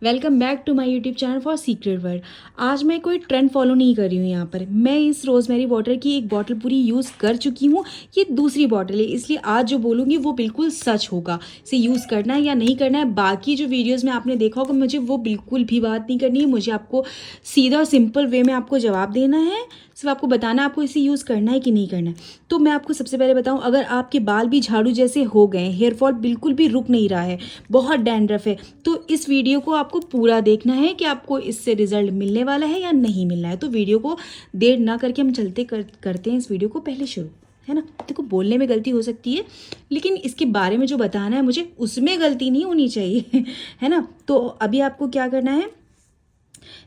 Welcome back to my YouTube channel for secret world. आज मैं कोई ट्रेंड फॉलो नहीं कर रही हूँ। यहाँ पर मैं इस रोज़मेरी वाटर की एक बॉटल पूरी यूज़ कर चुकी हूँ। ये दूसरी बॉटल है, इसलिए आज जो बोलूँगी वो बिल्कुल सच होगा। इसे यूज़ करना है या नहीं करना है, बाकी जो वीडियोज़ में आपने देखा होगा मुझे वो बिल्कुल भी बात नहीं करनी है। मुझे आपको सीधा और सिंपल वे में आपको जवाब देना है, सिर्फ आपको बताना है आपको इसे यूज़ करना है कि नहीं करना है। तो मैं आपको सबसे पहले बताऊं, अगर आपके बाल भी झाड़ू जैसे हो गए, हेयर फॉल बिल्कुल भी रुक नहीं रहा है, बहुत डैंड्रफ है, तो इस वीडियो को आपको पूरा देखना है कि आपको इससे रिजल्ट मिलने वाला है या नहीं मिलना है। तो वीडियो को देर ना करके हम करते हैं इस वीडियो को पहले शुरू, है ना। देखो, बोलने में गलती हो सकती है, लेकिन इसके बारे में जो बताना है मुझे उसमें गलती नहीं होनी चाहिए है ना। तो अभी आपको क्या करना है,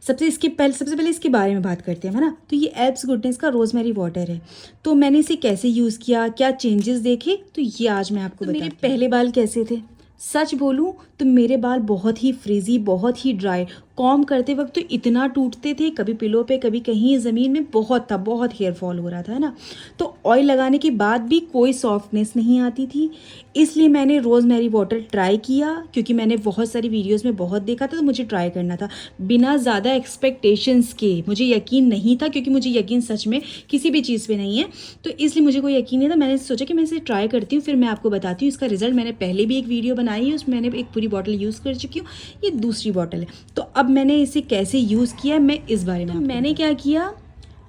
सबसे पहले इसके बारे में बात करते हैं, है ना। तो ये एल्प्स गुडनेस का रोज़मेरी वाटर है। तो मैंने इसे कैसे यूज़ किया, क्या चेंजेस देखे, तो ये आज मैं आपको बताती हूँ। मेरे पहले बाल कैसे थे, सच बोलूँ तो मेरे बाल बहुत ही फ्रीजी, बहुत ही ड्राई, कॉम करते वक्त तो इतना टूटते थे, कभी पिलो पे कभी कहीं ज़मीन में, बहुत हेयर फॉल हो रहा था, है ना। तो ऑयल लगाने के बाद भी कोई सॉफ्टनेस नहीं आती थी, इसलिए मैंने रोज़मेरी वाटर ट्राई किया, क्योंकि मैंने बहुत सारी वीडियोस में बहुत देखा था, तो मुझे ट्राई करना था बिना ज़्यादा एक्सपेक्टेशंस के। मुझे यकीन नहीं था, क्योंकि मुझे यकीन सच में किसी भी चीज़ पे नहीं है, तो इसलिए मुझे कोई यकीन नहीं था। मैंने सोचा कि मैं इसे ट्राई करती हूँ, फिर मैं आपको बताती हूँ इसका रिजल्ट। मैंने पहले भी एक वीडियो बनाई है, उसमें मैंने एक पूरी बॉटल यूज़ कर चुकी हूँ, ये दूसरी बॉटल है। तो अब मैंने इसे कैसे यूज़ किया मैं इस बारे में मैंने क्या किया,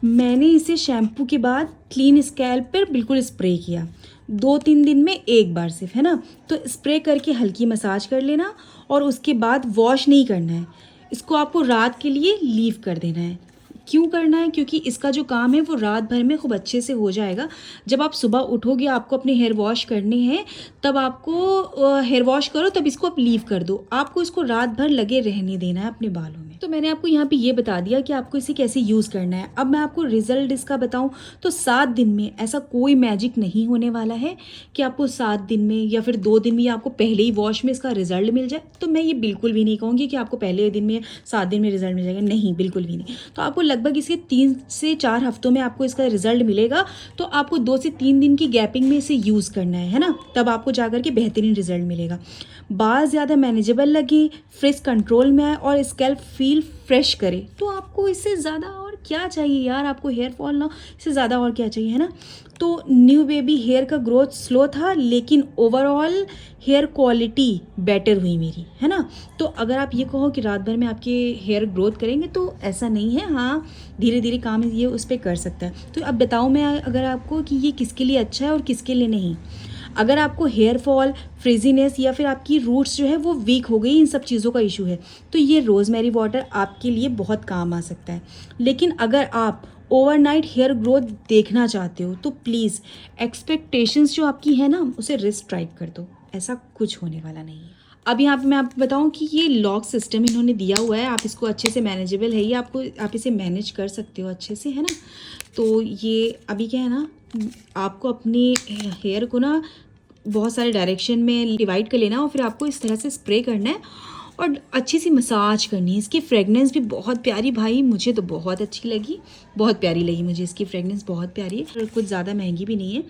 मैंने इसे शैम्पू के बाद क्लीन स्कैल्प पर बिल्कुल स्प्रे किया, 2-3 दिन में एक बार सिर्फ, है ना। तो स्प्रे करके हल्की मसाज कर लेना और उसके बाद वॉश नहीं करना है, इसको आपको रात के लिए लीव कर देना है। क्यों करना है, क्योंकि इसका जो काम है वो रात भर में खूब अच्छे से हो जाएगा। जब आप सुबह उठोगे, आपको अपने हेयर वॉश करने हैं, तब आपको हेयर वॉश करो, तब इसको आप लीव कर दो। आपको इसको रात भर लगे रहने देना है अपने बालों में। तो मैंने आपको यहाँ पे ये बता दिया कि आपको इसे कैसे यूज़ करना है। अब मैं आपको रिजल्ट इसका बताऊँ तो 7 दिन में ऐसा कोई मैजिक नहीं होने वाला है कि आपको 7 दिन में या फिर 2 दिन में या आपको पहले ही वॉश में इसका रिजल्ट मिल जाए। तो मैं ये बिल्कुल भी नहीं कहूँगी कि आपको पहले दिन में 7 दिन में रिजल्ट मिल जाएगा, नहीं, बिल्कुल भी नहीं। तो आपको लगभग इसके 3 से 4 हफ्तों में आपको इसका रिजल्ट मिलेगा। तो आपको 2 से 3 दिन की गैपिंग में इसे यूज़ करना है ना, तब आपको जाकर के बेहतरीन रिजल्ट मिलेगा। बाल ज़्यादा मैनेजेबल लगे, फ्रिज कंट्रोल में आए और स्कैल्प फील फ्रेश करे, तो आपको इससे ज़्यादा और क्या चाहिए यार। आपको हेयर फॉल ना, इससे ज़्यादा और क्या चाहिए, है ना। तो न्यू बेबी हेयर का ग्रोथ स्लो था, लेकिन ओवरऑल हेयर क्वालिटी बेटर हुई मेरी, है ना। तो अगर आप ये कहो कि रात भर में आपके हेयर ग्रोथ करेंगे, तो ऐसा नहीं है। हाँ, धीरे धीरे काम ये उस पर कर सकता है। तो अब बताऊँ मैं अगर आपको कि ये किसके लिए अच्छा है और किसके लिए नहीं। अगर आपको हेयर फॉल, फ्रिजीनेस या फिर आपकी रूट्स जो है वो वीक हो गई, इन सब चीज़ों का इशू है, तो ये रोज़मेरी वाटर आपके लिए बहुत काम आ सकता है। लेकिन अगर आप ओवरनाइट हेयर ग्रोथ देखना चाहते हो, तो प्लीज़ एक्सपेक्टेशंस जो आपकी है ना, उसे रिस्ट्राइक कर दो, ऐसा कुछ होने वाला नहीं है। अब यहाँ पे मैं आपको बताऊँ कि ये लॉक सिस्टम इन्होंने दिया हुआ है, आप इसको अच्छे से मैनेजेबल है ये, आप इसे मैनेज कर सकते हो अच्छे से, है ना। तो ये अभी क्या है ना, आपको अपने हेयर को ना बहुत सारे डायरेक्शन में डिवाइड कर लेना और फिर आपको इस तरह से स्प्रे करना है और अच्छी सी मसाज करनी है। इसकी फ्रेगनेंस भी बहुत प्यारी, भाई मुझे तो बहुत अच्छी लगी, बहुत प्यारी लगी मुझे, इसकी फ्रेगनेंस बहुत प्यारी है और कुछ ज़्यादा महंगी भी नहीं है,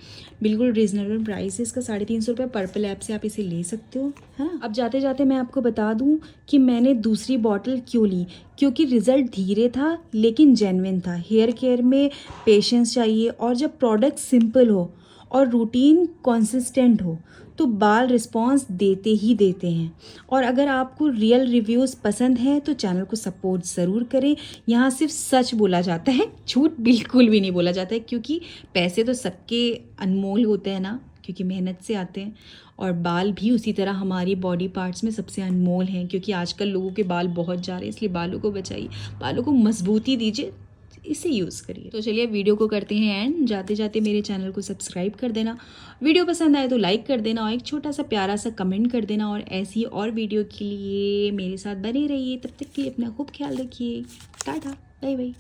बिल्कुल रीजनेबल प्राइस है इसका। 350 रुपये पर्पल ऐप से आप इसे ले सकते हो, है ना। अब जाते जाते मैं आपको बता दूं कि मैंने दूसरी बॉटल क्यों ली, क्योंकि रिजल्ट धीरे था लेकिन जेन्युइन था। हेयर केयर में पेशेंस चाहिए, और जब प्रोडक्ट सिंपल हो और रूटीन कंसिस्टेंट हो, तो बाल रिस्पॉन्स देते ही देते हैं। और अगर आपको रियल रिव्यूज़ पसंद हैं तो चैनल को सपोर्ट ज़रूर करें। यहाँ सिर्फ सच बोला जाता है, झूठ बिल्कुल भी नहीं बोला जाता है, क्योंकि पैसे तो सबके अनमोल होते हैं ना, क्योंकि मेहनत से आते हैं। और बाल भी उसी तरह हमारी बॉडी पार्ट्स में सबसे अनमोल हैं, क्योंकि आजकल लोगों के बाल बहुत जा रहे हैं, इसलिए बालों को बचाइए, बालों को मजबूती दीजिए, इसे यूज़ करिए। तो चलिए वीडियो को करते हैं एंड। जाते जाते मेरे चैनल को सब्सक्राइब कर देना, वीडियो पसंद आए तो लाइक कर देना और एक छोटा सा प्यारा सा कमेंट कर देना। और ऐसी और वीडियो के लिए मेरे साथ बने रहिए। तब तक के लिए अपना खूब ख्याल रखिए। Tata, bye bye.